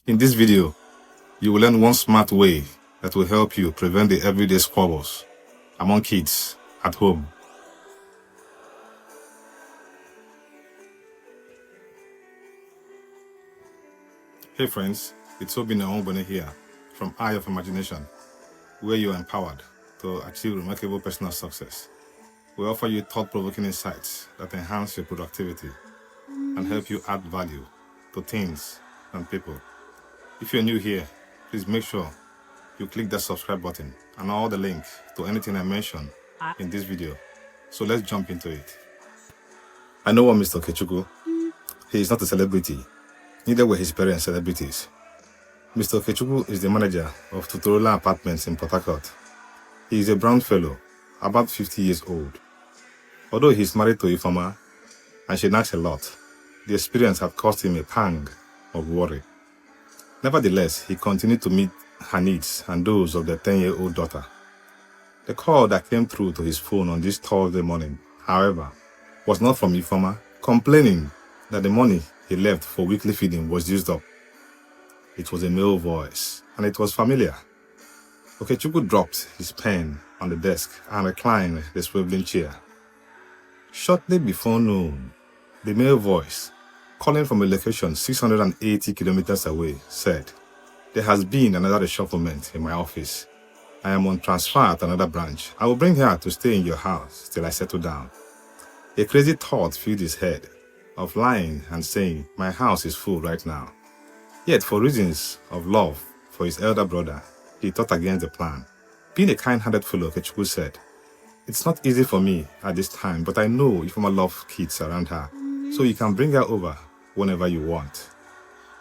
In this video, you will learn one smart way that will help you prevent the everyday squabbles among kids at home. Hey friends, it's Obi Naombone here from Eye of Imagination, where you are empowered to achieve remarkable personal success. We offer you thought-provoking insights that enhance your productivity and help you add value to things and people. If you're new here, please make sure you click that subscribe button and all the links to anything I mentioned in this video. So let's jump into it. I know what Mr. Okechukwu. He is not a celebrity. Neither were his parents celebrities. Mr. Okechukwu is the manager of Tutorola Apartments in Port Harcourt. He is a brown fellow, about 50 years old. Although he is married to Ifeoma and she nags a lot, the experience had caused him a pang of worry. Nevertheless, he continued to meet her needs and those of their 10-year-old daughter. The call that came through to his phone on this Thursday morning, however, was not from Ifeoma, complaining that the money he left for weekly feeding was used up. It was a male voice, and it was familiar. Okechukwu dropped his pen on the desk and reclined the swiveling chair. Shortly before noon, the male voice, calling from a location 680 kilometers away, said, "There has been another reshufflement in my office. I am on transfer at another branch. I will bring her to stay in your house till I settle down." A crazy thought filled his head of lying and saying, "My house is full right now." Yet, for reasons of love for his elder brother, he thought against the plan. Being a kind-hearted fellow, Okechukwu said, "It's not easy for me at this time, but I know Ifeoma loves kids around her, so you can bring her over whenever you want."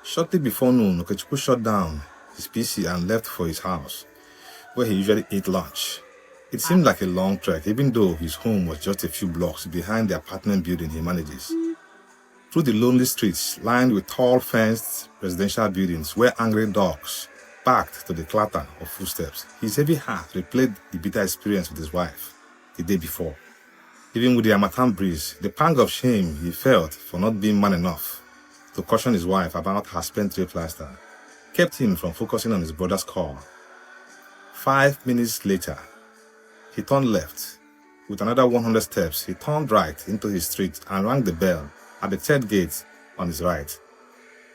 Shortly before noon, Okechukwu shut down his PC and left for his house, where he usually ate lunch. It seemed like a long trek, even though his home was just a few blocks behind the apartment building he manages. Through the lonely streets lined with tall fenced residential buildings where angry dogs barked to the clatter of footsteps, his heavy heart replayed the bitter experience with his wife the day before. Even with the harmattan breeze, the pang of shame he felt for not being man enough to caution his wife about her spendthrift lifestyle kept him from focusing on his brother's call. 5 minutes later, he turned left. With another 100 steps, he turned right into his street and rang the bell at the third gate on his right.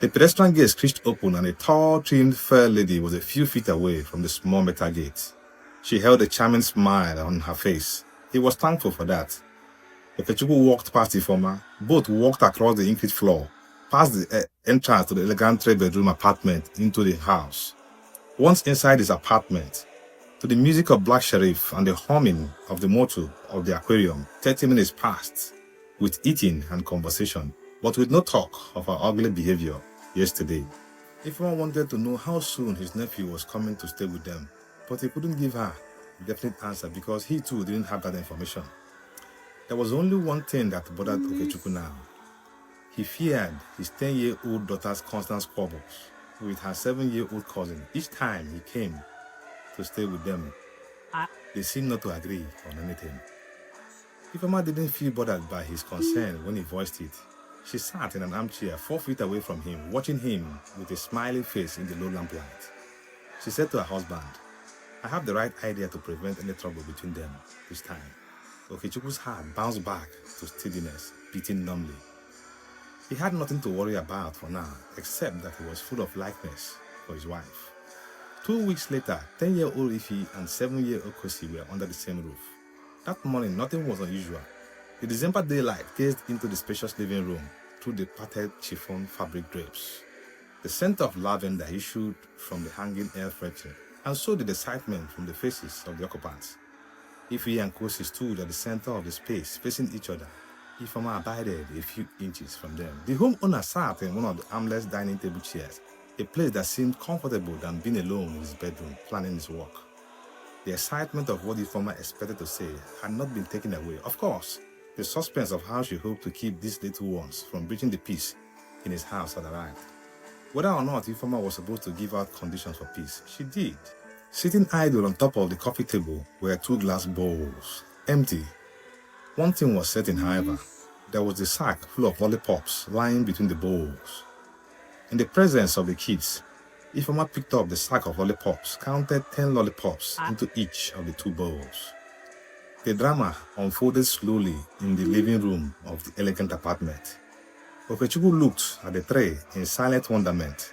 The pedestrian gate screeched open and a tall, trimmed, fair lady was a few feet away from the small metal gate. She held a charming smile on her face. He was thankful for that. Okechukwu walked past Ifeoma. Both walked across the increased floor, past the entrance to the elegant 3-bedroom apartment into the house. Once inside his apartment, to the music of Black Sheriff and the humming of the motor of the aquarium, 30 minutes passed, with eating and conversation, but with no talk of her ugly behavior yesterday. Ifeoma wanted to know how soon his nephew was coming to stay with them, but he couldn't give her a definite answer because he too didn't have that information. There was only one thing that bothered Okechukwu now. He feared his 10-year-old daughter's constant squabbles with her 7-year-old cousin each time he came to stay with them. They seemed not to agree on anything. Ifeoma didn't feel bothered by his concern when he voiced it. She sat in an armchair 4 feet away from him, watching him with a smiling face in the low lamplight. She said to her husband, "I have the right idea to prevent any trouble between them this time." Okechukwu's heart bounced back to steadiness, beating numbly. He had nothing to worry about for now, except that he was full of likeness for his wife. 2 weeks later, 10-year-old Ife and 7-year-old Kosi were under the same roof. That morning, nothing was unusual. The December daylight gazed into the spacious living room through the parted chiffon fabric drapes. The scent of lavender issued from the hanging air freshener, and so did excitement from the faces of the occupants. Ife and Kosi stood at the center of the space, facing each other. Ifeoma abided a few inches from them. The homeowner sat in one of the armless dining table chairs, a place that seemed comfortable than being alone in his bedroom, planning his work. The excitement of what Ifeoma expected to say had not been taken away. Of course, the suspense of how she hoped to keep these little ones from breaching the peace in his house had arrived. Whether or not Ifeoma was supposed to give out conditions for peace, she did. Sitting idle on top of the coffee table were 2 glass bowls, empty. One thing was certain, however. There was the sack full of lollipops lying between the bowls. In the presence of the kids, Ifeoma picked up the sack of lollipops, counted 10 lollipops into each of the 2 bowls. The drama unfolded slowly in the living room of the elegant apartment. Okechukwu looked at the tray in silent wonderment,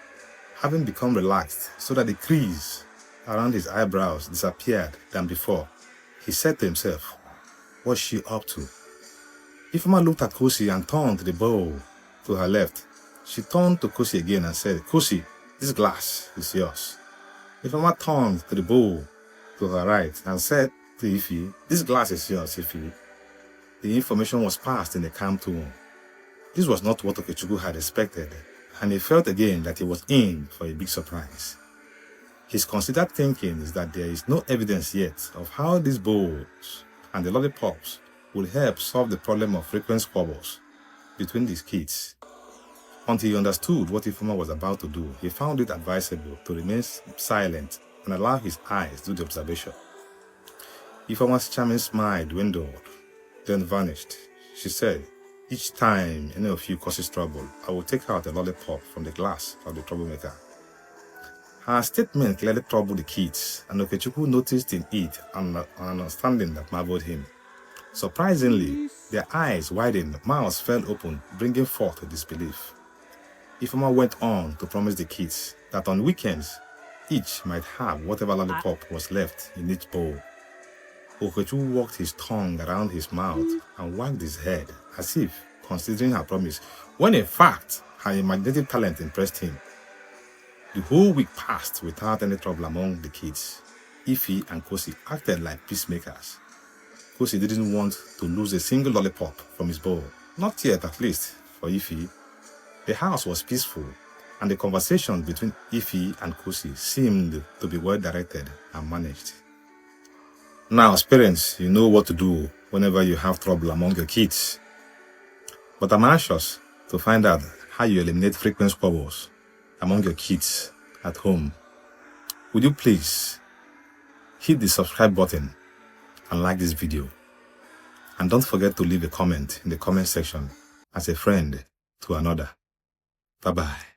having become relaxed so that the crease around his eyebrows disappeared than before. He said to himself, "What's she up to?" Ifeoma looked at Kosi and turned the bowl to her left. She turned to Kosi again and said, "Kosi, this glass is yours." Ifeoma turned to the bowl to her right and said to Ife, "This glass is yours, Ife." The information was passed in a calm tone. This was not what Okechukwu had expected, and he felt again that he was in for a big surprise. His considered thinking is that there is no evidence yet of how these bowls and the lollipops will help solve the problem of frequent squabbles between these kids. Until he understood what Ifeoma was about to do, he found it advisable to remain silent and allow his eyes do the observation. Ifeoma's charming smile dwindled, then vanished. She said, "Each time any of you causes trouble, I will take out a lollipop from the glass of the troublemaker." Her statement clearly troubled the kids, and Okechukwu noticed in it an understanding that marveled him. Surprisingly, their eyes widened, mouths fell open, bringing forth disbelief. Ifeoma went on to promise the kids that on weekends, each might have whatever lollipop was left in each bowl. Okechukwu walked his tongue around his mouth and wagged his head as if considering her promise, when in fact her imaginative talent impressed him. The whole week passed without any trouble among the kids. Ife and Kosi acted like peacemakers. Kosi didn't want to lose a single lollipop from his bowl, not yet at least for Ife. The house was peaceful, and the conversations between Ife and Kosi seemed to be well directed and managed. Now, as parents, you know what to do whenever you have trouble among your kids. But I'm anxious to find out how you eliminate frequent squabbles among your kids at home. Would you please hit the subscribe button and like this video? And don't forget to leave a comment in the comment section as a friend to another. Bye-bye.